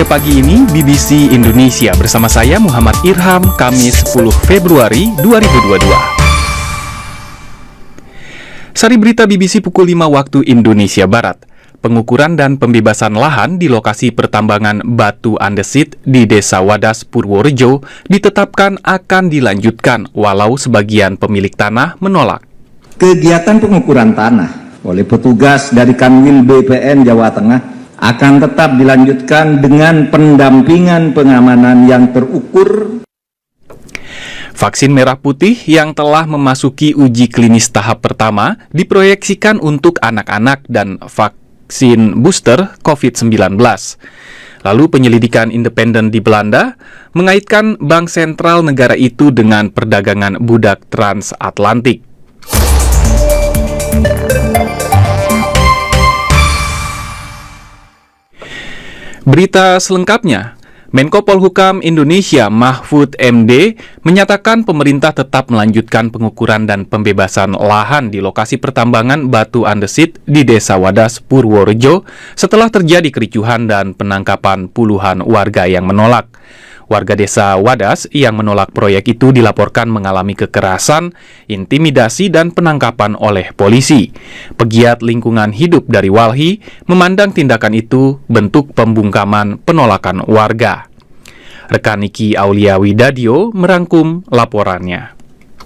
Media Pagi ini BBC Indonesia bersama saya Muhammad Irham, Kamis 10 Februari 2022. Sari berita BBC pukul 5 waktu Indonesia Barat. Pengukuran dan pembebasan lahan di lokasi pertambangan batu andesit di Desa Wadas, Purworejo ditetapkan akan dilanjutkan walau sebagian pemilik tanah menolak. Kegiatan pengukuran tanah oleh petugas dari Kanwil BPN Jawa Tengah akan tetap dilanjutkan dengan pendampingan pengamanan yang terukur. Vaksin merah putih yang telah memasuki uji klinis tahap pertama diproyeksikan untuk anak-anak dan vaksin booster COVID-19. Lalu penyelidikan independen di Belanda mengaitkan bank sentral negara itu dengan perdagangan budak transatlantik. Berita selengkapnya, Menko Polhukam Indonesia Mahfud MD menyatakan pemerintah tetap melanjutkan pengukuran dan pembebasan lahan di lokasi pertambangan batu andesit di Desa Wadas, Purworejo setelah terjadi kericuhan dan penangkapan puluhan warga yang menolak. Warga Desa Wadas yang menolak proyek itu dilaporkan mengalami kekerasan, intimidasi, dan penangkapan oleh polisi. Pegiat lingkungan hidup dari Walhi memandang tindakan itu bentuk pembungkaman penolakan warga. Rekan Niki Aulia Widadio merangkum laporannya.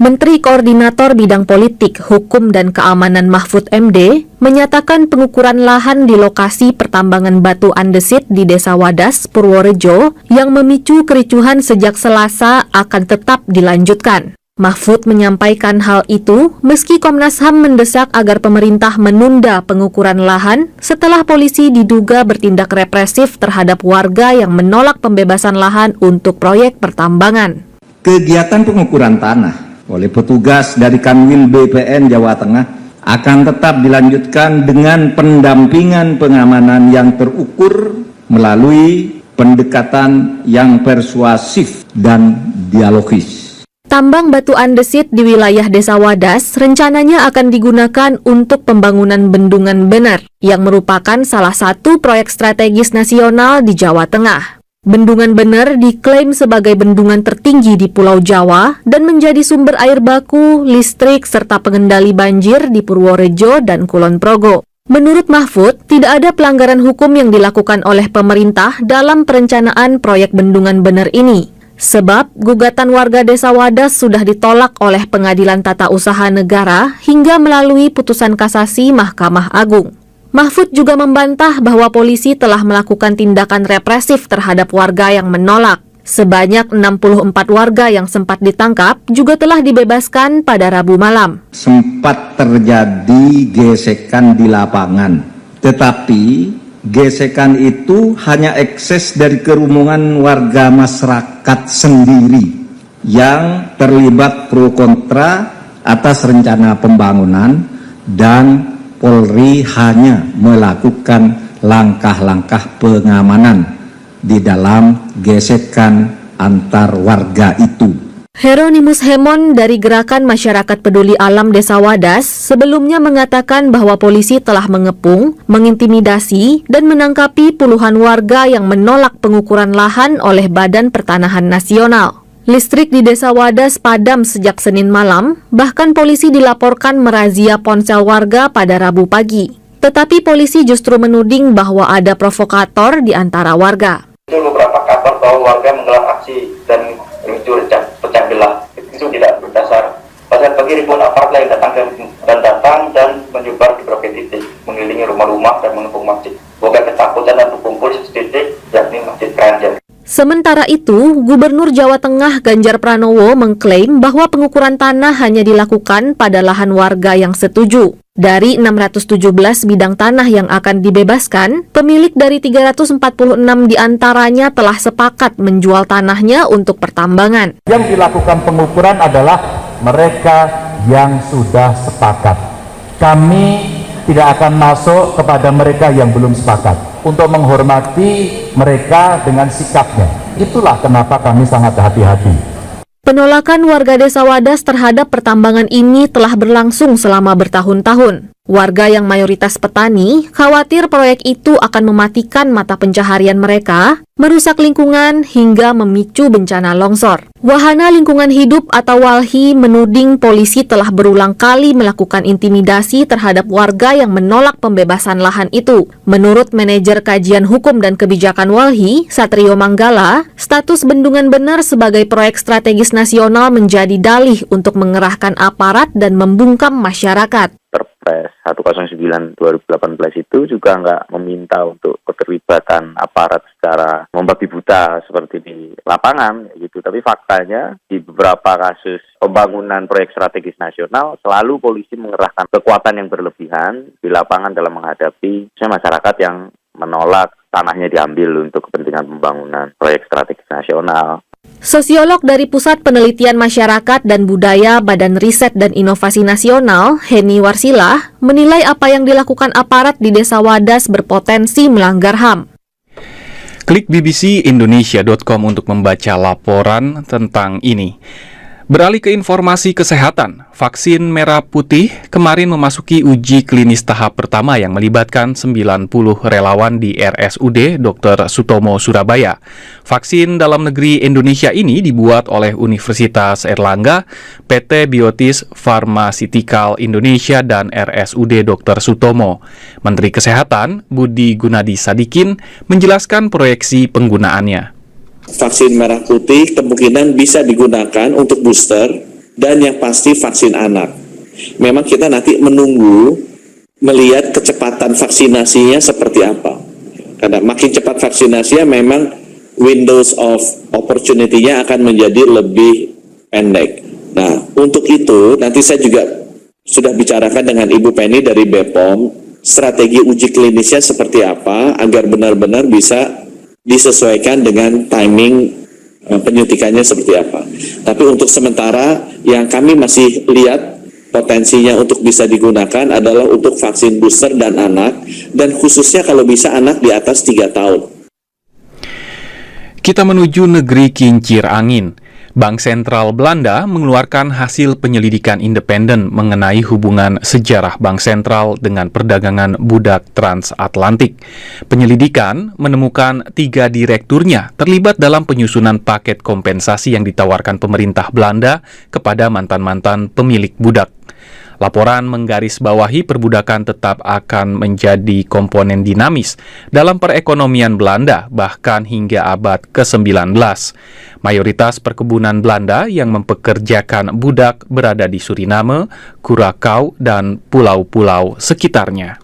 Menteri Koordinator Bidang Politik, Hukum, dan Keamanan Mahfud MD menyatakan pengukuran lahan di lokasi pertambangan batu andesit di Desa Wadas, Purworejo yang memicu kericuhan sejak Selasa akan tetap dilanjutkan. Mahfud menyampaikan hal itu meski Komnas HAM mendesak agar pemerintah menunda pengukuran lahan setelah polisi diduga bertindak represif terhadap warga yang menolak pembebasan lahan untuk proyek pertambangan. Kegiatan pengukuran tanah oleh petugas dari Kanwil BPN Jawa Tengah akan tetap dilanjutkan dengan pendampingan pengamanan yang terukur melalui pendekatan yang persuasif dan dialogis. Tambang batu andesit di wilayah Desa Wadas rencananya akan digunakan untuk pembangunan Bendungan Bener yang merupakan salah satu proyek strategis nasional di Jawa Tengah. Bendungan Bener diklaim sebagai bendungan tertinggi di Pulau Jawa dan menjadi sumber air baku, listrik, serta pengendali banjir di Purworejo dan Kulon Progo. Menurut Mahfud, tidak ada pelanggaran hukum yang dilakukan oleh pemerintah dalam perencanaan proyek Bendungan Bener ini. Sebab, gugatan warga Desa Wadas sudah ditolak oleh Pengadilan Tata Usaha Negara hingga melalui putusan kasasi Mahkamah Agung. Mahfud juga membantah bahwa polisi telah melakukan tindakan represif terhadap warga yang menolak. Sebanyak 64 warga yang sempat ditangkap juga telah dibebaskan pada Rabu malam. Sempat terjadi gesekan di lapangan, tetapi gesekan itu hanya ekses dari kerumunan warga masyarakat sendiri yang terlibat pro kontra atas rencana pembangunan dan Polri hanya melakukan langkah-langkah pengamanan di dalam gesekan antar warga itu. Hieronymus Hemon dari Gerakan Masyarakat Peduli Alam Desa Wadas sebelumnya mengatakan bahwa polisi telah mengepung, mengintimidasi, dan menangkapi puluhan warga yang menolak pengukuran lahan oleh Badan Pertanahan Nasional. Listrik di Desa Wadas padam sejak Senin malam, bahkan polisi dilaporkan merazia ponsel warga pada Rabu pagi. Tetapi polisi justru menuding bahwa ada provokator di antara warga. Itu beberapa kabar bahwa warga menggelar aksi dan memicu pecah belah. Itu tidak berdasar. Pada pagi ribuan aparat lain datang dan menyebar di berbagai titik, mengelilingi rumah-rumah dan mengepung masjid. Warga ketakutan dan berkumpul di titik, yakni Masjid Keranjen. Sementara itu, Gubernur Jawa Tengah Ganjar Pranowo mengklaim bahwa pengukuran tanah hanya dilakukan pada lahan warga yang setuju. Dari 617 bidang tanah yang akan dibebaskan, pemilik dari 346 diantaranya telah sepakat menjual tanahnya untuk pertambangan. Yang dilakukan pengukuran adalah mereka yang sudah sepakat. Kami tidak akan masuk kepada mereka yang belum sepakat untuk menghormati mereka dengan sikapnya. Itulah kenapa kami sangat hati-hati. Penolakan warga Desa Wadas terhadap pertambangan ini telah berlangsung selama bertahun-tahun. Warga yang mayoritas petani khawatir proyek itu akan mematikan mata pencaharian mereka, merusak lingkungan, hingga memicu bencana longsor. Wahana Lingkungan Hidup atau WALHI menuding polisi telah berulang kali melakukan intimidasi terhadap warga yang menolak pembebasan lahan itu. Menurut manajer kajian hukum dan kebijakan WALHI, Satrio Manggala, status Bendungan Bener sebagai proyek strategis nasional menjadi dalih untuk mengerahkan aparat dan membungkam masyarakat. Perpres 109/2018 itu juga nggak meminta untuk keterlibatan aparat secara membabi buta seperti di lapangan gitu. Tapi faktanya di beberapa kasus pembangunan proyek strategis nasional selalu polisi mengerahkan kekuatan yang berlebihan di lapangan dalam menghadapi masyarakat yang menolak tanahnya diambil untuk kepentingan pembangunan proyek strategis nasional. Sosiolog dari Pusat Penelitian Masyarakat dan Budaya Badan Riset dan Inovasi Nasional, Heni Warsilah, menilai apa yang dilakukan aparat di Desa Wadas berpotensi melanggar HAM. Klik bbcindonesia.com untuk membaca laporan tentang ini. Beralih ke informasi kesehatan, vaksin merah putih kemarin memasuki uji klinis tahap pertama yang melibatkan 90 relawan di RSUD Dr. Sutomo Surabaya. Vaksin dalam negeri Indonesia ini dibuat oleh Universitas Erlangga, PT Biotis Pharmaceutical Indonesia, dan RSUD Dr. Sutomo. Menteri Kesehatan Budi Gunadi Sadikin menjelaskan proyeksi penggunaannya. Vaksin merah putih kemungkinan bisa digunakan untuk booster dan yang pasti vaksin anak. Memang kita nanti menunggu melihat kecepatan vaksinasinya seperti apa. Karena makin cepat vaksinasinya memang windows of opportunity-nya akan menjadi lebih pendek. Nah, untuk itu nanti saya juga sudah bicarakan dengan Ibu Penny dari BPOM, strategi uji klinisnya seperti apa agar benar-benar bisa disesuaikan dengan timing penyuntikannya seperti apa. Tapi untuk sementara yang kami masih lihat potensinya untuk bisa digunakan adalah untuk vaksin booster dan anak, dan khususnya kalau bisa anak di atas 3 tahun. Kita menuju negeri kincir angin. Bank Sentral Belanda mengeluarkan hasil penyelidikan independen mengenai hubungan sejarah Bank Sentral dengan perdagangan budak transatlantik. Penyelidikan menemukan 3 direkturnya terlibat dalam penyusunan paket kompensasi yang ditawarkan pemerintah Belanda kepada mantan-mantan pemilik budak. Laporan menggarisbawahi perbudakan tetap akan menjadi komponen dinamis dalam perekonomian Belanda bahkan hingga abad ke-19. Mayoritas perkebunan Belanda yang mempekerjakan budak berada di Suriname, Curaçao, dan pulau-pulau sekitarnya.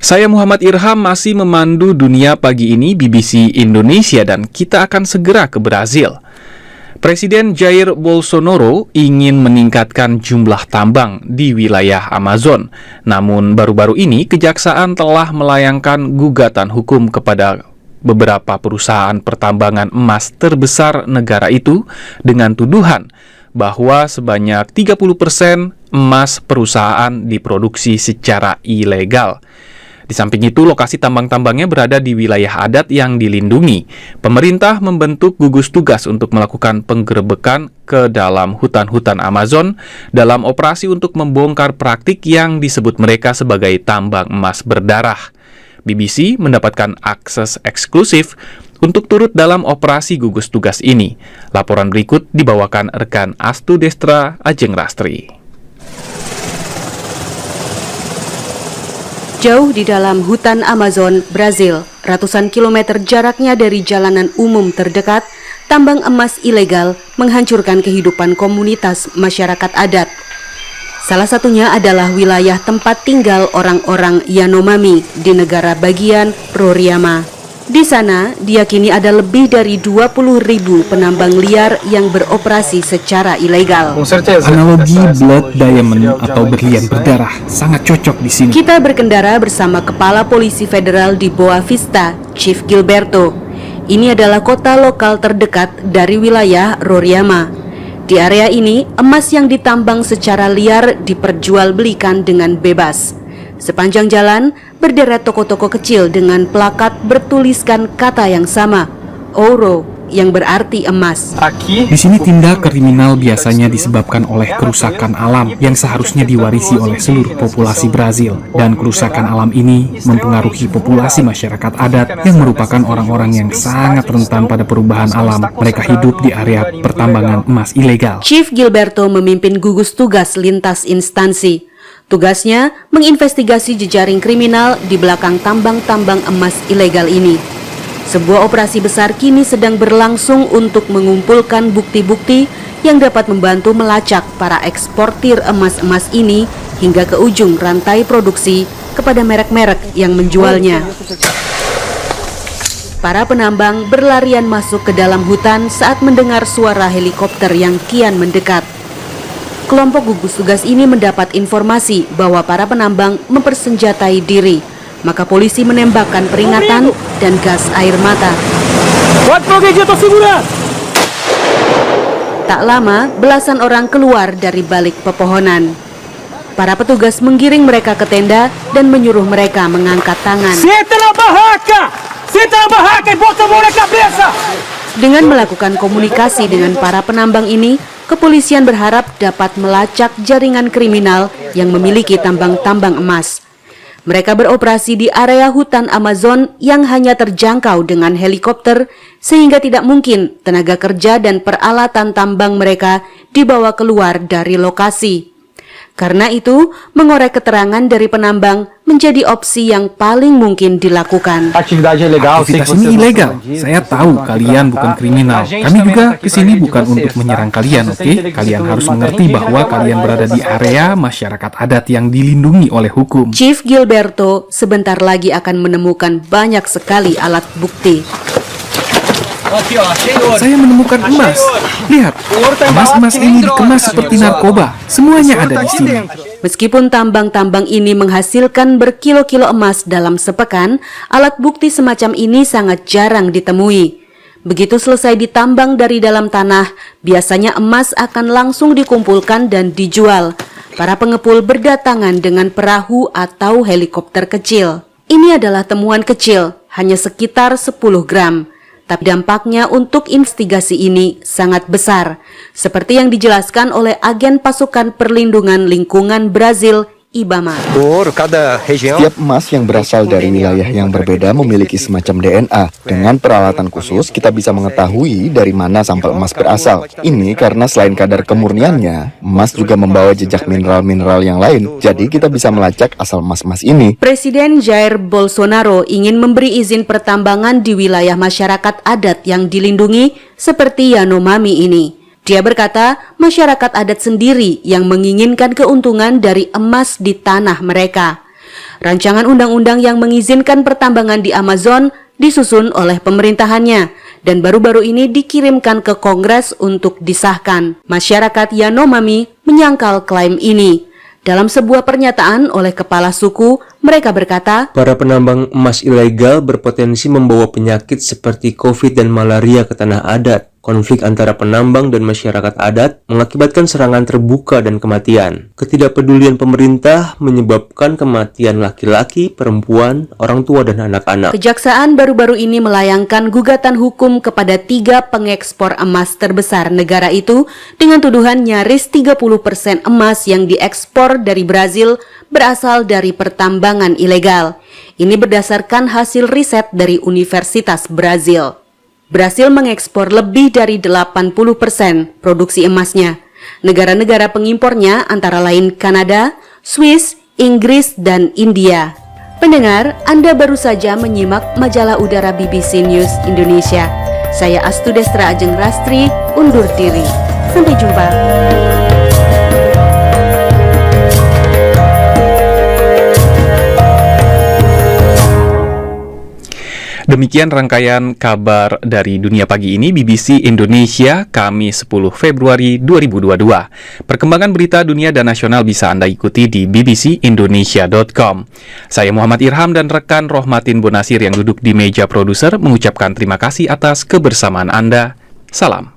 Saya Muhammad Irham masih memandu dunia pagi ini BBC Indonesia dan kita akan segera ke Brazil. Presiden Jair Bolsonaro ingin meningkatkan jumlah tambang di wilayah Amazon. Namun baru-baru ini kejaksaan telah melayangkan gugatan hukum kepada beberapa perusahaan pertambangan emas terbesar negara itu dengan tuduhan bahwa sebanyak 30% emas perusahaan diproduksi secara ilegal. Di samping itu, lokasi tambang-tambangnya berada di wilayah adat yang dilindungi. Pemerintah membentuk gugus tugas untuk melakukan penggerebekan ke dalam hutan-hutan Amazon dalam operasi untuk membongkar praktik yang disebut mereka sebagai tambang emas berdarah. BBC mendapatkan akses eksklusif untuk turut dalam operasi gugus tugas ini. Laporan berikut dibawakan rekan Astu Destra Ajeng Rastri. Jauh di dalam hutan Amazon, Brazil, ratusan kilometer jaraknya dari jalanan umum terdekat, tambang emas ilegal menghancurkan kehidupan komunitas masyarakat adat. Salah satunya adalah wilayah tempat tinggal orang-orang Yanomami di negara bagian Roraima. Di sana, diyakini ada lebih dari 20.000 penambang liar yang beroperasi secara ilegal. Analogi blood diamond atau berlian berdarah sangat cocok di sini. Kita berkendara bersama Kepala Polisi Federal di Boa Vista, Chief Gilberto. Ini adalah kota lokal terdekat dari wilayah Roraima. Di area ini, emas yang ditambang secara liar diperjualbelikan dengan bebas. Sepanjang jalan, berderet toko-toko kecil dengan plakat bertuliskan kata yang sama, ouro, yang berarti emas. Di sini tindak kriminal biasanya disebabkan oleh kerusakan alam yang seharusnya diwarisi oleh seluruh populasi Brazil. Dan kerusakan alam ini mempengaruhi populasi masyarakat adat yang merupakan orang-orang yang sangat rentan pada perubahan alam. Mereka hidup di area pertambangan emas ilegal. Chief Gilberto memimpin gugus tugas lintas instansi. Tugasnya menginvestigasi jejaring kriminal di belakang tambang-tambang emas ilegal ini. Sebuah operasi besar kini sedang berlangsung untuk mengumpulkan bukti-bukti yang dapat membantu melacak para eksportir emas-emas ini hingga ke ujung rantai produksi kepada merek-merek yang menjualnya. Para penambang berlarian masuk ke dalam hutan saat mendengar suara helikopter yang kian mendekat. Kelompok gugus tugas ini mendapat informasi bahwa para penambang mempersenjatai diri, maka polisi menembakkan peringatan dan gas air mata. Tak lama, belasan orang keluar dari balik pepohonan. Para petugas menggiring mereka ke tenda dan menyuruh mereka mengangkat tangan. Dengan melakukan komunikasi dengan para penambang ini, kepolisian berharap dapat melacak jaringan kriminal yang memiliki tambang-tambang emas. Mereka beroperasi di area hutan Amazon yang hanya terjangkau dengan helikopter, sehingga tidak mungkin tenaga kerja dan peralatan tambang mereka dibawa keluar dari lokasi. Karena itu, mengorek keterangan dari penambang menjadi opsi yang paling mungkin dilakukan. Aktivitas ini ilegal. Saya tahu kalian bukan kriminal. Kami juga kesini bukan untuk menyerang kalian, oke? Kalian harus mengerti bahwa kalian berada di area masyarakat adat yang dilindungi oleh hukum. Chief Gilberto sebentar lagi akan menemukan banyak sekali alat bukti. Saya menemukan emas. Lihat, emas-emas ini dikemas seperti narkoba. Semuanya ada di sini. Meskipun tambang-tambang ini menghasilkan berkilo-kilo emas dalam sepekan, alat bukti semacam ini sangat jarang ditemui. Begitu selesai ditambang dari dalam tanah, biasanya emas akan langsung dikumpulkan dan dijual. Para pengepul berdatangan dengan perahu atau helikopter kecil. Ini adalah temuan kecil, hanya sekitar 10 gram. Tapi dampaknya untuk investigasi ini sangat besar, seperti yang dijelaskan oleh agen pasukan perlindungan lingkungan Brazil, Ibama. Setiap emas yang berasal dari wilayah yang berbeda memiliki semacam DNA. Dengan peralatan khusus, kita bisa mengetahui dari mana sampel emas berasal. Ini karena selain kadar kemurniannya, emas juga membawa jejak mineral-mineral yang lain. Jadi kita bisa melacak asal emas-emas ini. Presiden Jair Bolsonaro ingin memberi izin pertambangan di wilayah masyarakat adat yang dilindungi seperti Yanomami ini. Dia berkata, masyarakat adat sendiri yang menginginkan keuntungan dari emas di tanah mereka. Rancangan undang-undang yang mengizinkan pertambangan di Amazon disusun oleh pemerintahannya dan baru-baru ini dikirimkan ke Kongres untuk disahkan. Masyarakat Yanomami menyangkal klaim ini. Dalam sebuah pernyataan oleh kepala suku, mereka berkata, para penambang emas ilegal berpotensi membawa penyakit seperti COVID dan malaria ke tanah adat. Konflik antara penambang dan masyarakat adat mengakibatkan serangan terbuka dan kematian. Ketidakpedulian pemerintah menyebabkan kematian laki-laki, perempuan, orang tua, dan anak-anak. Kejaksaan baru-baru ini melayangkan gugatan hukum kepada 3 pengekspor emas terbesar negara itu dengan tuduhan nyaris 30% emas yang diekspor dari Brazil berasal dari pertambangan ilegal. Ini berdasarkan hasil riset dari Universitas Brazil. Brasil mengekspor lebih dari 80% produksi emasnya. Negara-negara pengimpornya antara lain Kanada, Swiss, Inggris, dan India. Pendengar, Anda baru saja menyimak majalah udara BBC News Indonesia. Saya Astudestra Ajeng Rastri, undur diri. Sampai jumpa. Demikian rangkaian kabar dari dunia pagi ini BBC Indonesia, Kamis 10 Februari 2022. Perkembangan berita dunia dan nasional bisa Anda ikuti di bbcindonesia.com. Saya Muhammad Irham dan rekan Rohmatin Bonasir yang duduk di meja produser mengucapkan terima kasih atas kebersamaan Anda. Salam.